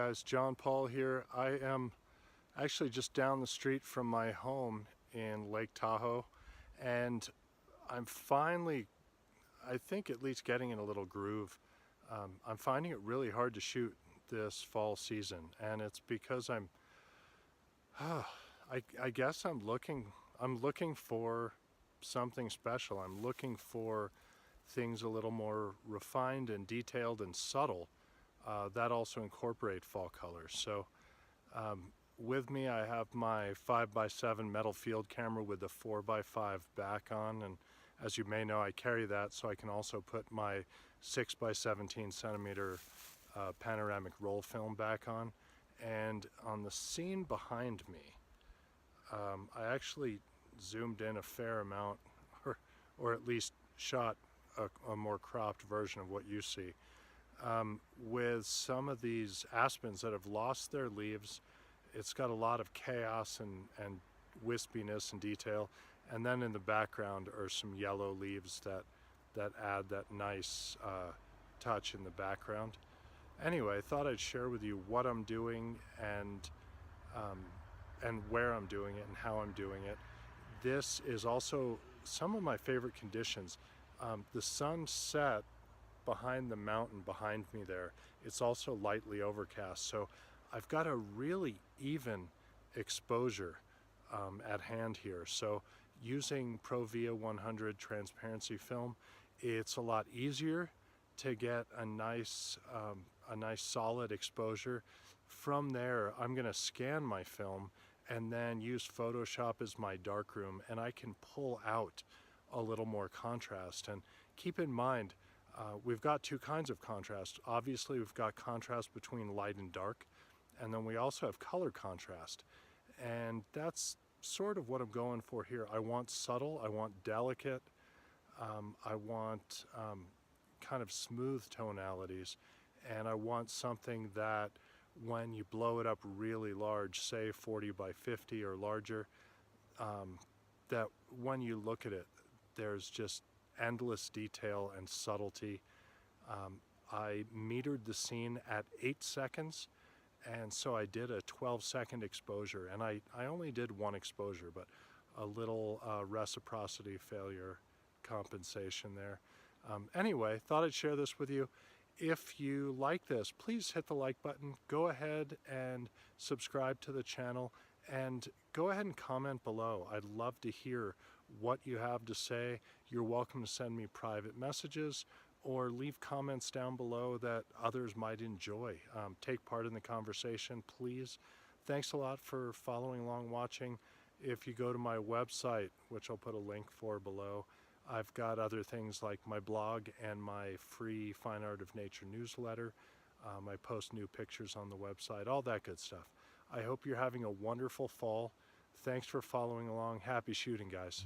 guys, John Paul here. I am actually just down the street from my home in Lake Tahoe, and I'm finally, I think, at least getting in a little groove. I'm finding it really hard to shoot this fall season, and it's because I guess I'm looking for something special. I'm looking for things a little more refined and detailed and subtle that also incorporate fall colors. So with me I have my 5x7 metal field camera with the 4x5 back on, and as you may know, I carry that so I can also put my 6x17 centimeter panoramic roll film back on. And on the scene behind me, I actually zoomed in a fair amount, or at least shot a more cropped version of what you see, with some of these aspens that have lost their leaves. It's got a lot of chaos and wispiness and detail, and then in the background are some yellow leaves that add that nice touch in the background. Anyway, I thought I'd share with you what I'm doing and where I'm doing it and how I'm doing it. This is also some of my favorite conditions. The sun set behind the mountain behind me there. It's also lightly overcast, so I've got a really even exposure at hand here. So using Pro Via 100 transparency film, it's a lot easier to get a nice solid exposure. From there, I'm going to scan my film and then use Photoshop as my darkroom, and I can pull out a little more contrast. And keep in mind, we've got two kinds of contrast. Obviously, we've got contrast between light and dark, and then we also have color contrast. And that's sort of what I'm going for here. I want subtle, I want delicate, I want kind of smooth tonalities, and I want something that when you blow it up really large, say 40 by 50 or larger, that when you look at it, there's just endless detail and subtlety. I metered the scene at 8 seconds, and so I did a 12-second exposure, and I only did one exposure, but a little reciprocity failure compensation there. Anyway, thought I'd share this with you. If you like this, please hit the like button. Go ahead and subscribe to the channel, and go ahead and comment below. I'd love to hear what you have to say. You're welcome to send me private messages or leave comments down below that others might enjoy. Take part in the conversation, please. Thanks a lot for following along, watching. If you go to my website, which I'll put a link for below, I've got other things like my blog and my free Fine Art of Nature newsletter. I post new pictures on the website, all that good stuff. I hope you're having a wonderful fall. Thanks for following along. Happy shooting, guys.